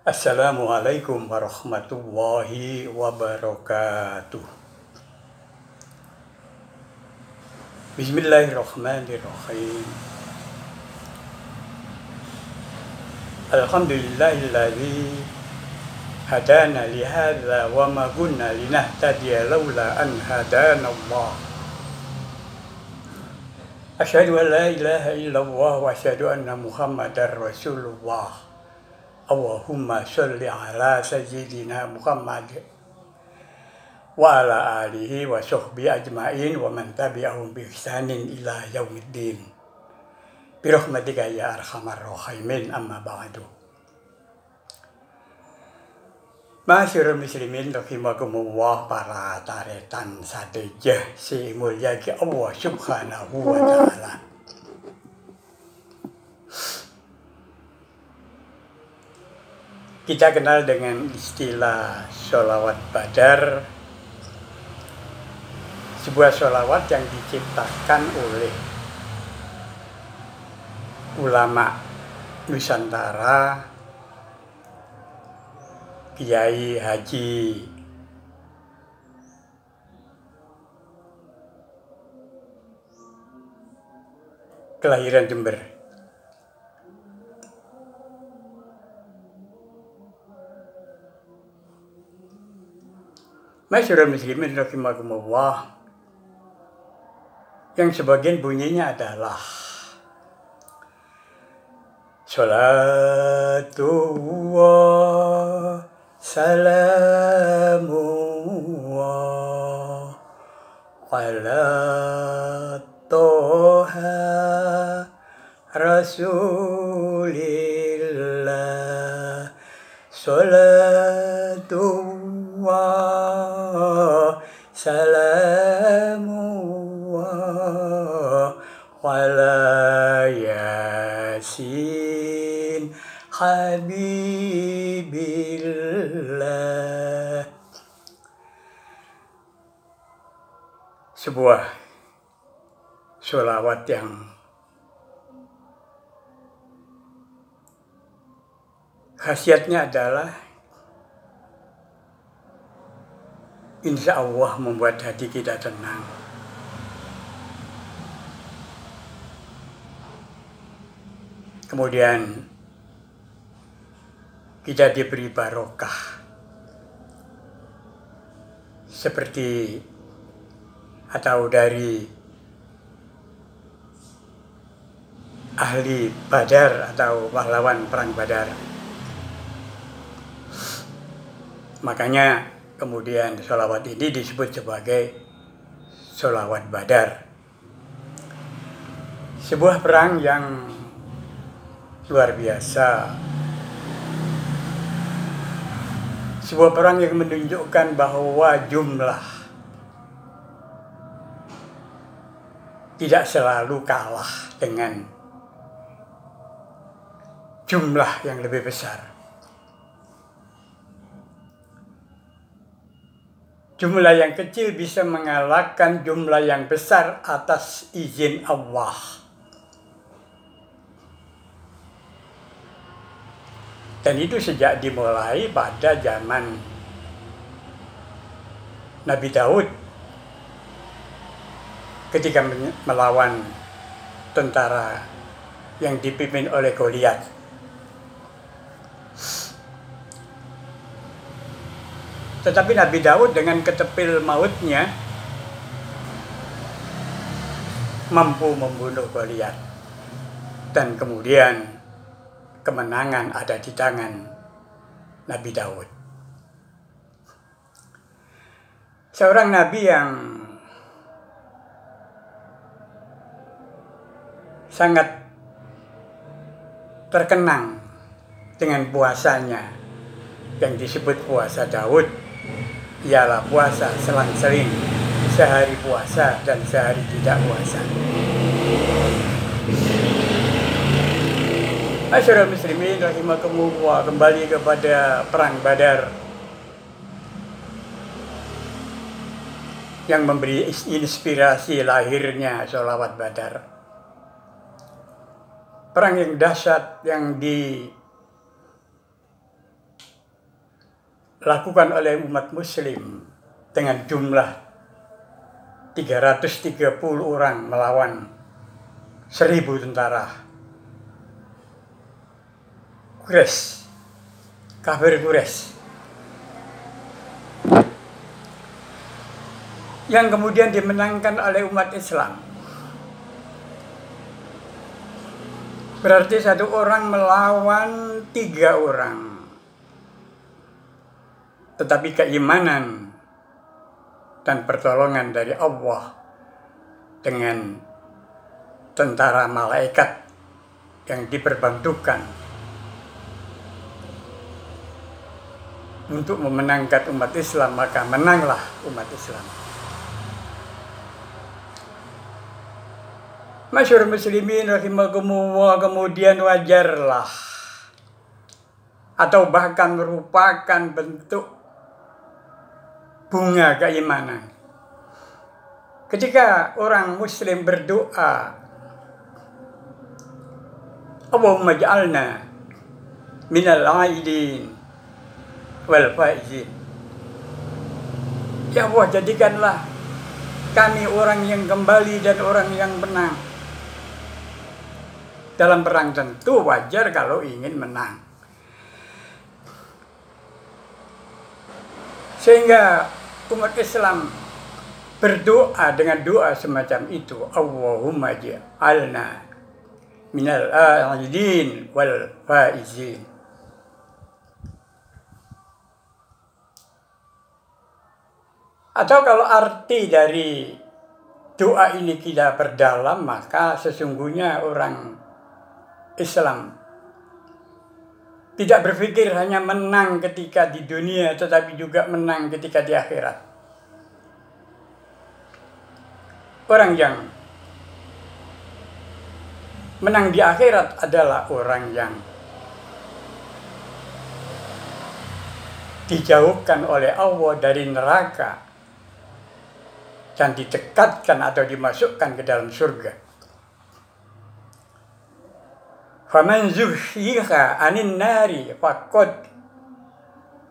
Assalamualaikum warahmatullahi wabarakatuh. Bismillahirrahmanirrahim. Alhamdulillahilladzi hadana lihadza wa ma kunna linahtadiya laula an hadanallah. Asyhadu an la ilaha illallah wa asyhadu anna Muhammadar Rasulullah. Allahumma sholli ala sayyidina Muhammad wa ala alihi wa sahbihi ajma'in wa man tabi'ahum bi ihsanin ila yaumiddin. Bi rahmatika ya arhamar rahimin, amma ba'du. Masyarul muslimin rahimakumullah, para taretan sadejah si mulia ki Allah subhanahu wa ta'ala. Kita kenal dengan istilah sholawat badar, sebuah sholawat yang diciptakan oleh ulama Nusantara, Kiai Haji kelahiran Jember. Masyarul muslimin rahimakumullah, yang sebagian bunyinya adalah Salatullah salamullah ala toha rasulillah. Salatullah salamullah ala yasin habibillah. Sebuah sholawat yang khasiatnya adalah insya Allah membuat hati kita tenang. Kemudian kita diberi barokah seperti atau dari ahli Badar atau pahlawan perang Badar. Makanya kemudian sholawat ini disebut sebagai sholawat Badar. Sebuah perang yang luar biasa. Sebuah perang yang menunjukkan bahwa jumlah tidak selalu kalah dengan jumlah yang lebih besar. Jumlah yang kecil bisa mengalahkan jumlah yang besar atas izin Allah. Dan itu sejak dimulai pada zaman Nabi Daud ketika melawan tentara yang dipimpin oleh Goliat. Tetapi Nabi Daud dengan ketepil mautnya mampu membunuh Goliat. Dan kemudian kemenangan ada di tangan Nabi Daud. Seorang nabi yang sangat terkenang dengan puasanya yang disebut puasa Daud, ialah puasa selang-seling, sehari puasa dan sehari tidak puasa. Masyarul muslimin rahimakumullah, kembali kepada perang Badar yang memberi inspirasi lahirnya sholawat Badar. Perang yang dahsyat yang dilakukan oleh umat muslim dengan jumlah 330 orang melawan 1000 tentara Quraisy, kafir Quraisy, yang kemudian dimenangkan oleh umat Islam. Berarti satu orang melawan 3 orang. Tetapi keimanan dan pertolongan dari Allah dengan tentara malaikat yang diperbantukan untuk memenangkan umat Islam, maka menanglah umat Islam. Masyhur muslimin rahimakumullah, kemudian wajarlah atau bahkan merupakan bentuk bunga keimanan ketika orang muslim berdoa, Allahumma ja'alna minal aidin wal faizin. Ya Allah, jadikanlah kami orang yang kembali dan orang yang menang. Dalam perang tentu wajar kalau ingin menang. Sehingga umat Islam berdoa dengan doa semacam itu, Allahumma ja'alna minal a'idin wal faizin. Atau kalau arti dari doa ini kita perdalam, maka sesungguhnya orang Islam tidak berpikir hanya menang ketika di dunia, tetapi juga menang ketika di akhirat. Orang yang menang di akhirat adalah orang yang dijauhkan oleh Allah dari neraka dan didekatkan atau dimasukkan ke dalam surga. Faman zuhziha 'anil nari faqad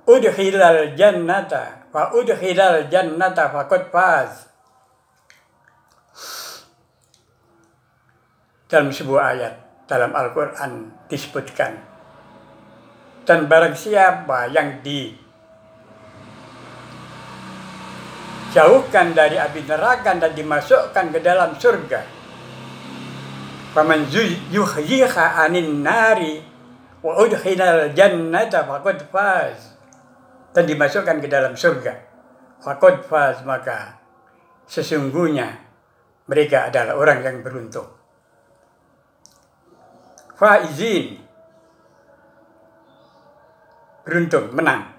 udkhilal jannata faqad faz. Dalam sebuah ayat dalam Al-Quran disebutkan, dan barang siapa yang dijauhkan dari api neraka dan dimasukkan ke dalam surga, faman zuhziha 'anil nari wa udkhilal jannata faqad faz, dan dimasukkan ke dalam surga, faqad faz, maka sesungguhnya mereka adalah orang yang beruntung. Faizin, beruntung, menang.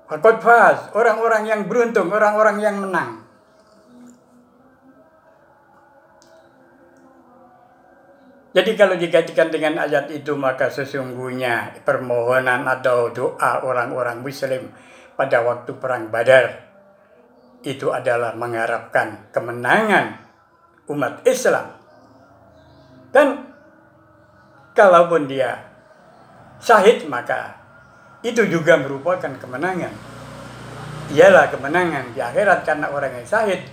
Faqad faz, orang-orang yang beruntung, orang-orang yang menang. Jadi kalau dikaitkan dengan ayat itu, maka sesungguhnya permohonan atau doa orang-orang muslim pada waktu perang Badar itu adalah mengharapkan kemenangan umat Islam. Dan kalaupun dia syahid, maka itu juga merupakan kemenangan. Ialah kemenangan di akhirat, karena orang yang syahid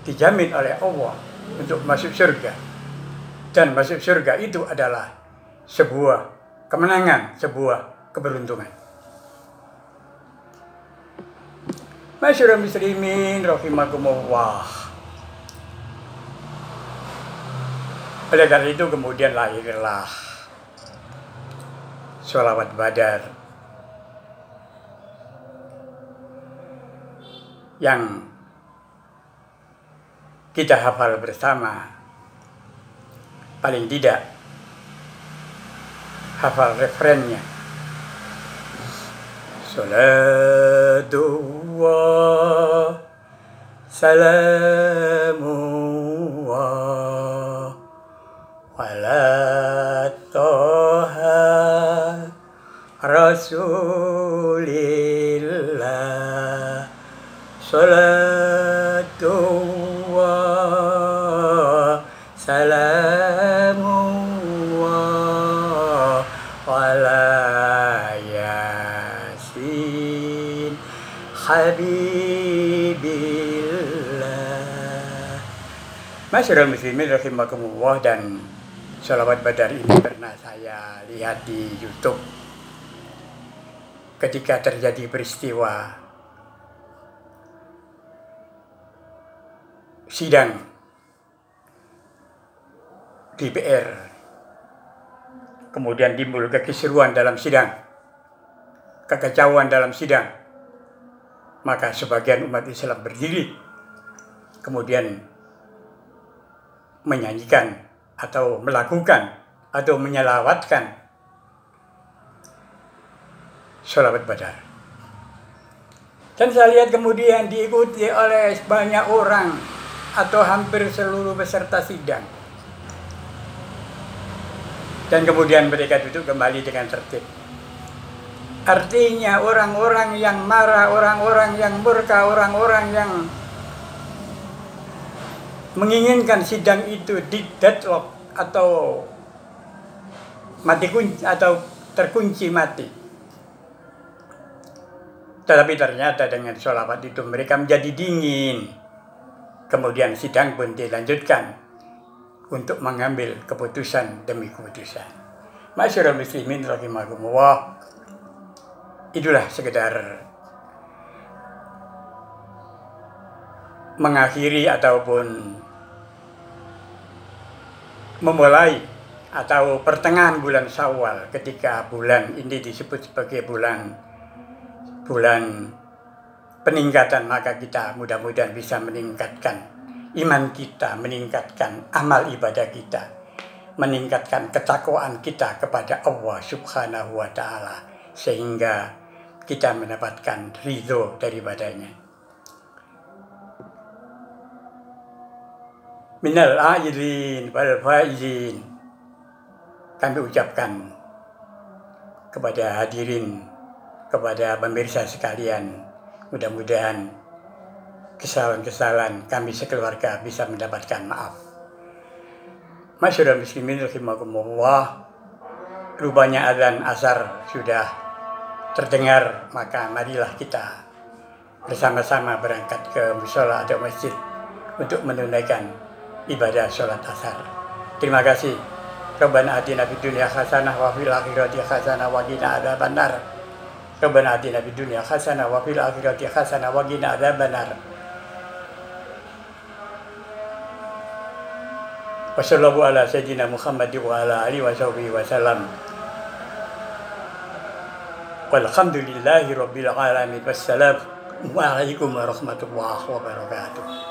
dijamin oleh Allah untuk masuk surga. Dan masuk surga itu adalah sebuah kemenangan, sebuah keberuntungan. Masyhur muslimin rahimakumullah. Oleh karena itu kemudian lahirlah sholawat Badar yang kita hafal bersama, paling tidak hafal refrennya. Salatullah salamullah ala Toha Rasulillah. Salatullah salamullah ala Yasin habibillah. Masyarul muslimin rahimakumullah, dan sholawat badar ini pernah saya lihat di YouTube ketika terjadi peristiwa sidang DPR, kemudian timbul kekisruan dalam sidang, kekacauan dalam sidang, maka sebagian umat Islam berdiri kemudian menyanyikan atau melakukan atau menyelawatkan sholawat badar. Dan saya lihat kemudian diikuti oleh banyak orang atau hampir seluruh peserta sidang. Dan kemudian mereka duduk kembali dengan tertib. Artinya orang-orang yang marah, orang-orang yang murka, orang-orang yang menginginkan sidang itu di deadlock atau mati kunci atau terkunci mati. Tetapi ternyata dengan sholawat itu mereka menjadi dingin. Kemudian sidang pun dilanjutkan untuk mengambil keputusan demi keputusan. Masyarul muslimin rahimakumullah, itulah sekedar mengakhiri ataupun memulai atau pertengahan bulan Syawal, ketika bulan ini disebut sebagai bulan peningkatan, maka kita mudah-mudahan bisa meningkatkan iman kita, meningkatkan amal ibadah kita, meningkatkan ketakwaan kita kepada Allah Subhanahu wa Ta'ala, sehingga kita mendapatkan ridho daripadanya. Minal aidin wal faizin, kami ucapkan kepada hadirin, kepada pemirsa sekalian, mudah-mudahan kesalahan-kesalahan kami sekeluarga bisa mendapatkan maaf. Masyarul muslimin rahimakumullah, rupanya adzan asar sudah terdengar, maka marilah kita bersama-sama berangkat ke mushola atau masjid untuk menunaikan ibadah sholat asar. Terima kasih. Rabbana atina fid dunya hasanah wa fil akhirati hasanah wa qina adzabannar. Rabbana atina fid dunya hasanah wa fil akhirati hasanah wa qina adzabannar. Wassallallahu ala sayyidina Muhammad wa ala alihi wa sahbihi wa sallam. Walhamdulillahi rabbil alamin. Wassalamu alaikum warahmatullahi wabarakatuh.